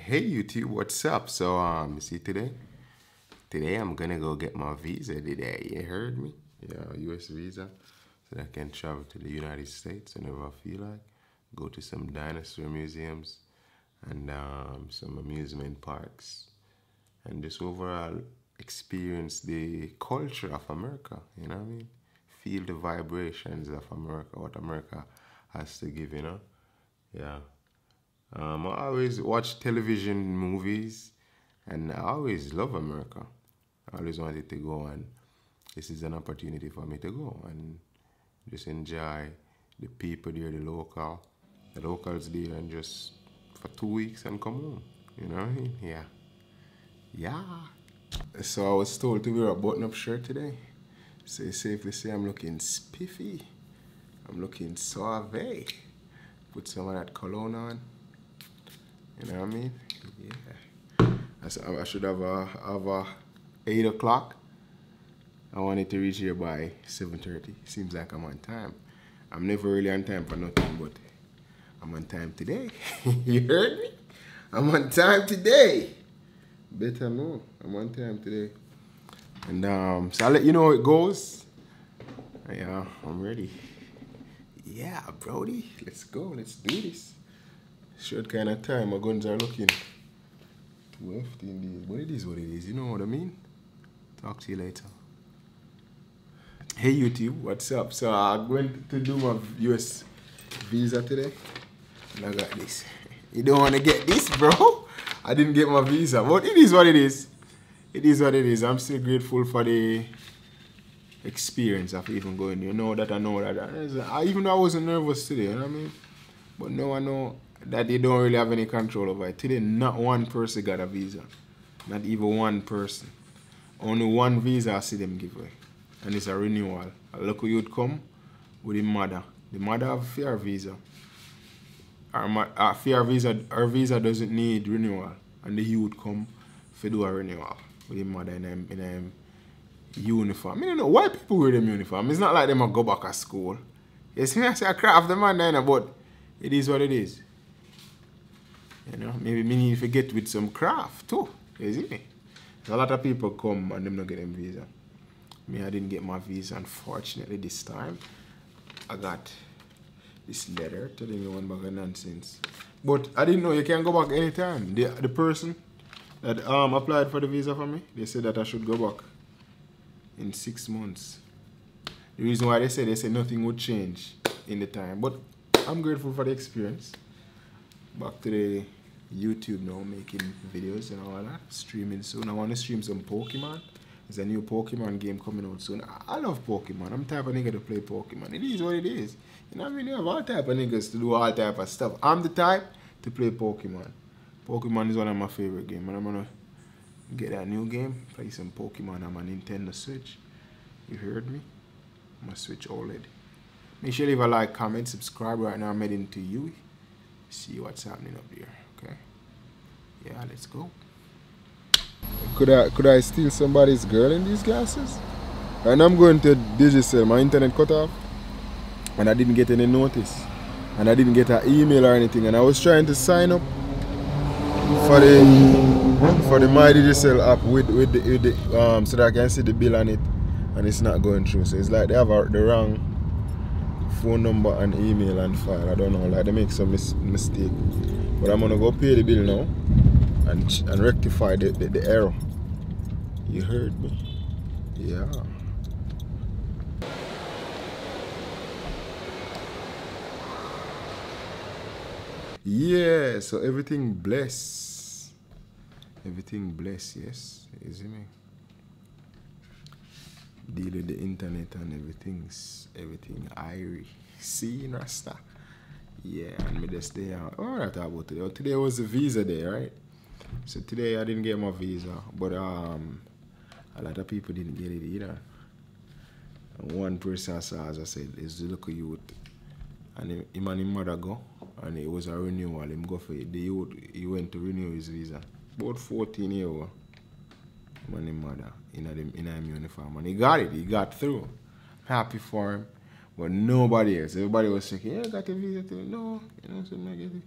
Hey YouTube, what's up? So you see today I'm gonna go get my visa today. You heard me? Yeah, US visa. So that I can travel to the United States whenever I feel like. Go to some dinosaur museums and some amusement parks. And just overall experience the culture of America, you know what I mean? Feel the vibrations of America, what America has to give, you know? Yeah. I always watch television movies and I always love America. I always wanted to go, and this is an opportunity for me to go and just enjoy the people there, the locals there, and just for 2 weeks and come home. You know what I mean? Yeah. Yeah. So I was told to wear a button-up shirt today. So it's safe to say I'm looking spiffy. I'm looking suave. Put some of that cologne on. You know what I mean? Yeah. I should have a 8 o'clock. I wanted to reach here by 7:30. Seems like I'm on time. I'm never really on time for nothing, but I'm on time today. You heard me? I'm on time today. Better know. I'm on time today. And so I'll let you know how it goes. Yeah, I'm ready. Yeah, Brody. Let's go. Let's do this. Short kind of time. My guns are looking too hefty indeed. But it is what it is. You know what I mean? Talk to you later. Hey YouTube, what's up? So I'm going to do my US visa today. And I got this. You don't want to get this, bro? I didn't get my visa. But it is what it is. It is what it is. I'm still grateful for the experience of even going. You know that I know that. Even though I wasn't nervous today, you know what I mean? But now I know that they don't really have any control over it. Today, not one person got a visa. Not even one person. Only one visa I see them give away. And it's a renewal. Aleko you'd come with the mother. The mother have a fair visa. Her visa doesn't need renewal. And the youth come to do a renewal with the mother in a uniform. I don't know why people wear them uniform. It's not like them go back to school. You see me, I say I craft the man there, but it is what it is. You know, maybe me need to get with some craft too. You see me? A lot of people come and them not get them visa. Me, I didn't get my visa, unfortunately, this time. I got this letter telling me one bag of nonsense. But I didn't know you can go back anytime. The person that applied for the visa for me, they said that I should go back in 6 months. The reason why they said nothing would change in the time. But I'm grateful for the experience. Back to the YouTube now, making videos and all that. Streaming soon. I want to stream some Pokemon. There's a new Pokemon game coming out soon. I love Pokemon. I'm the type of nigga to play Pokemon. It is what it is. You know what I mean? You have all type of niggas to do all type of stuff. I'm the type to play Pokemon. Pokemon is one of my favorite games. And I'm going to get that new game. Play some Pokemon on my Nintendo Switch. You heard me? I'm going to Switch OLED. Make sure you leave a like, comment, subscribe. Right now I'm heading to you. See what's happening up there. Okay? Yeah, let's go. Could I steal somebody's girl in these glasses? And I'm going to Digicel. My internet cut off. And I didn't get any notice. And I didn't get an email or anything. And I was trying to sign up for the My Digicel app with the so that I can see the bill on it. And it's not going through. So it's like they have the wrong phone number and email and file. I don't know. Like they make some mistake. But I'm gonna go pay the bill now and rectify the error. You heard me? Yeah. Yeah, so everything bless. Everything bless, yes. You see me? Deal with the internet and everything irie. See, Rasta? Yeah, and me just stay out. Oh, I thought about today. Oh, today was the visa day, right? So today I didn't get my visa, but a lot of people didn't get it either. And one person I saw, as I said, is the local youth. And him and his mother go, and it was a renewal. Him go for it. The youth, he went to renew his visa. About 14 years old. Him and his mother in his uniform. And he got it. He got through. Happy for him. But nobody else. Everybody was checking, yeah, I got a visa too. No, you know, so I get it.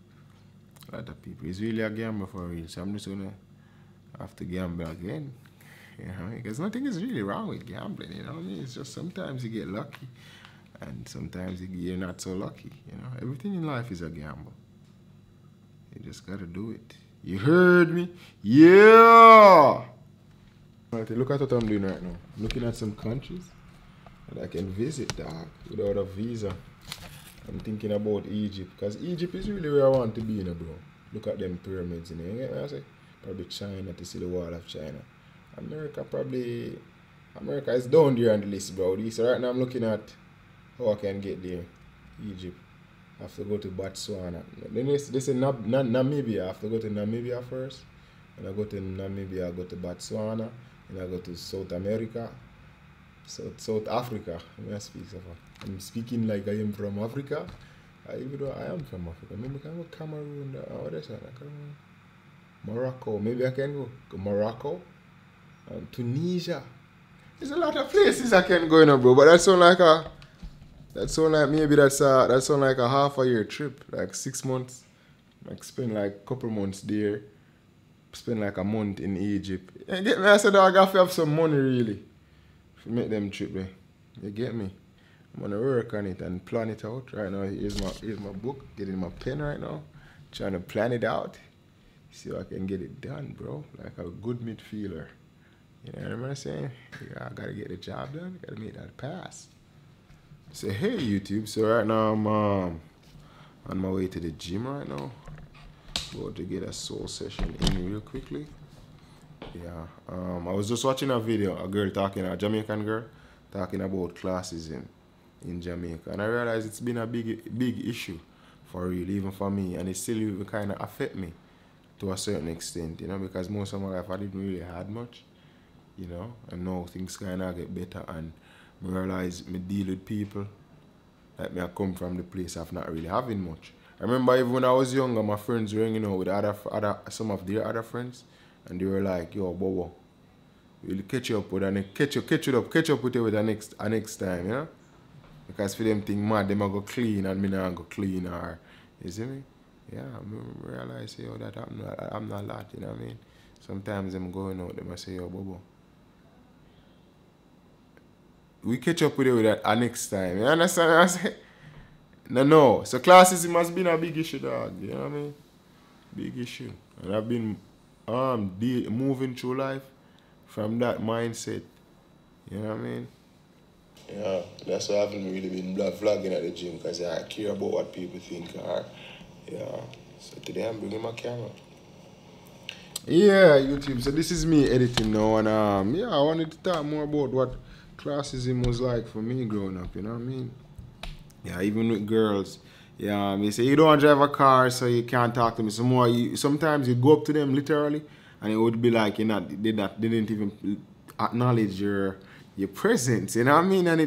A lot of people. It's really a gamble for real. So I'm just gonna have to gamble again. You know, because nothing is really wrong with gambling, you know what I mean? It's just sometimes you get lucky and sometimes you're not so lucky, you know? Everything in life is a gamble. You just gotta do it. You heard me? Yeah! Alright, look at what I'm doing right now. I'm looking at some countries that I can visit, dog, without a visa. I'm thinking about Egypt, because Egypt is really where I want to be, you know, bro. Look at them pyramids, you know, you get what I say? Probably China, to see the wall of China. America is down there on the list, bro. So right now I'm looking at how I can get there. Egypt. I have to go to Botswana. Then this is Namibia. I have to go to Namibia first. When I go to Namibia, I go to Botswana. And I go to South America. South Africa. I'm speaking like I am from Africa. Even though I am from Africa. Maybe I can go Cameroon. Morocco. Maybe I can go Morocco. Tunisia. There's a lot of places I can go in, bro. But that sound like a half a year trip, like 6 months. Like spend like a couple months there. Spend like a month in Egypt. You get me? I said, I got to have some money really to make them trip there. You get me? I'm gonna work on it and plan it out. Right now, here's my book. Getting my pen right now. Trying to plan it out. See how I can get it done, bro. Like a good midfielder. You know what I'm saying? Yeah, I gotta get the job done. Gotta make that pass. So hey YouTube. So right now I'm on my way to the gym right now. About to get a soul session in real quickly. Yeah. I was just watching a video, a Jamaican girl talking about classism in Jamaica, and I realized it's been a big issue for real, even for me, and it still even kind of affect me to a certain extent, you know, because most of my life I didn't really had much. You know, and now things kind of get better, and I realize me deal with people like me I come from the place of not really having much. I remember even when I was younger, my friends were hanging out with some of their other friends, and they were like, "Yo, Bobo, we'll catch you up with catch up with you with the next time, you know?" Because for them thing mad, them I go clean and me not go clean, or you see me? Yeah, I realize, yo, that I'm not a lot, you know what I mean? Sometimes I'm going out, them I say, "Yo, Bobo, we catch up with you with that next time." You understand what I say? No. So classism has been a big issue, dog. You know what I mean? Big issue. And I've been moving through life from that mindset. You know what I mean? Yeah, that's why I haven't really been vlogging at the gym, because I care about what people think. Yeah. So today I'm bringing my camera. Yeah, YouTube. So this is me editing now, and yeah, I wanted to talk more about what classism was like for me growing up, you know what I mean? Yeah, even with girls. Yeah, they say you don't drive a car, so you can't talk to me. Sometimes you go up to them literally, and it would be like they didn't even acknowledge your presence, you know what I mean? And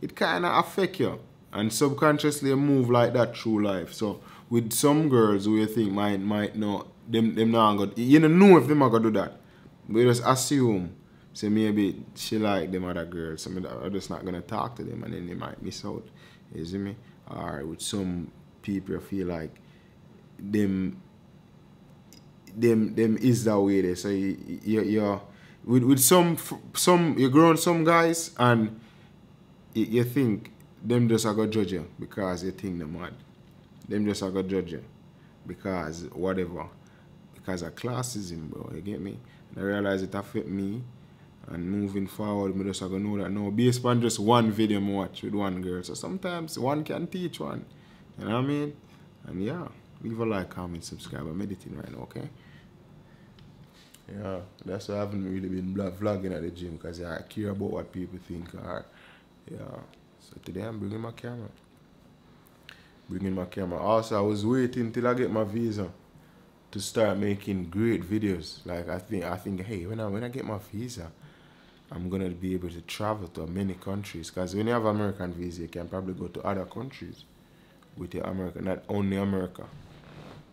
it kind of affect you, and subconsciously you move like that through life. So with some girls who you think might know them not go, you don't know if them are gonna do that, but you just assume. So maybe she like them other girls, so I'm just not gonna talk to them, and then they might miss out. You see me? Or with some people you feel like them is that way there. So you with some you grown some guys, and you think them just are gonna judge you because you think them mad. Them just are gonna judge you because whatever. Because of classism, bro. You get me? And I realize it affect me. And moving forward, I just gonna know that now, based on just one video I watch with one girl. So sometimes one can teach one. You know what I mean? And yeah, leave a like, comment, subscribe. I'm editing right now, okay? Yeah, that's why I haven't really been vlogging at the gym, because I care about what people think. Yeah. So today I'm bringing my camera. Also, I was waiting till I get my visa to start making great videos. Like I think, hey, when I get my visa, I'm gonna be able to travel to many countries, because when you have American visa, you can probably go to other countries with your American, not only America,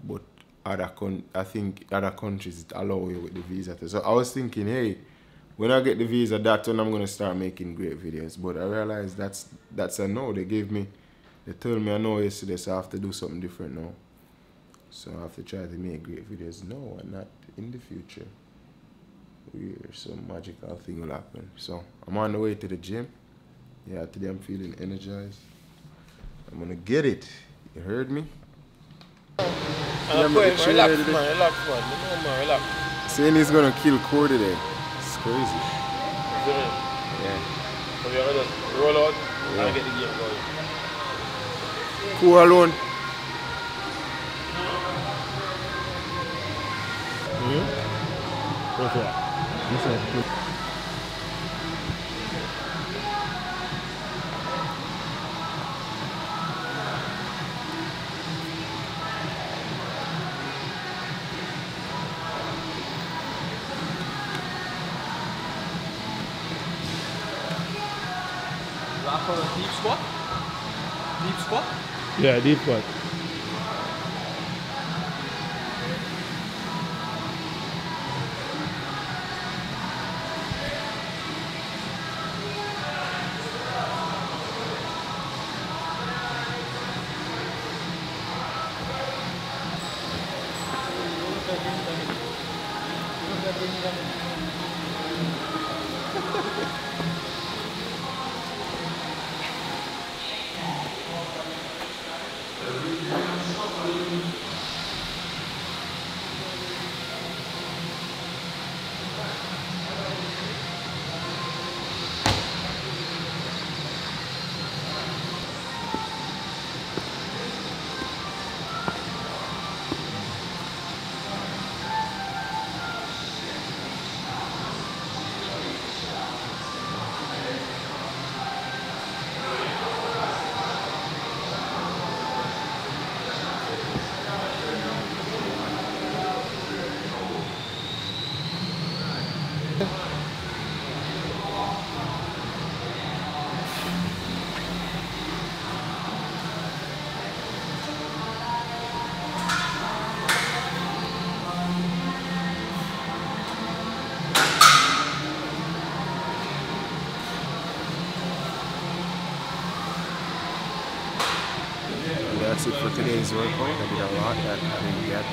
but I think other countries allow you with the visa. So I was thinking, hey, when I get the visa, that's when I'm gonna start making great videos. But I realized that's a no. They told me a no yesterday, so I have to do something different now. So I have to try to make great videos now and not in the future. Where some magical thing will happen. So I'm on the way to the gym. Yeah, today I'm feeling energized. I'm gonna get it. You heard me? Relax, man. Relax. Saying he's gonna kill Core today. It's crazy. Yeah. So we're gonna just roll out and get the game going. Core alone. What's that? For a deep squat? Deep squat? Yeah, deep squat. That's it for today's workout. I did a lot that I didn't get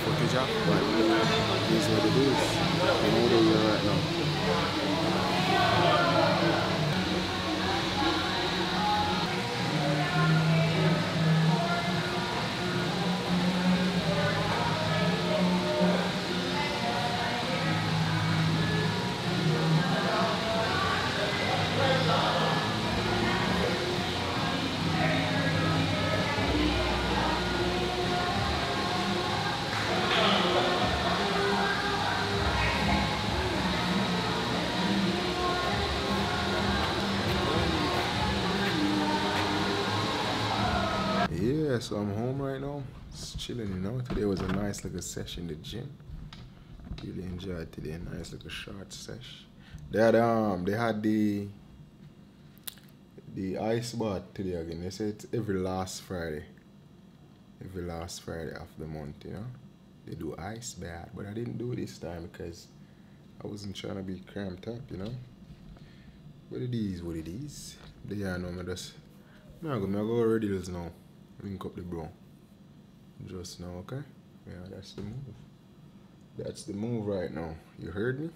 footage of, but it is what it is. You know where we are right now. Yeah, so I'm home right now. Just chilling, you know. Today was a nice little session in the gym. Really enjoyed today. Nice little short sesh. They had the ice bath today again. They say it's every last Friday. Every last Friday of the month, you know. They do ice bath, but I didn't do it this time because I wasn't trying to be cramped up, you know. But it is what it is. Yeah, no, I just I go Lyttle's now. Link up the bro. Just now, okay? Yeah, that's the move. That's the move right now. You heard me?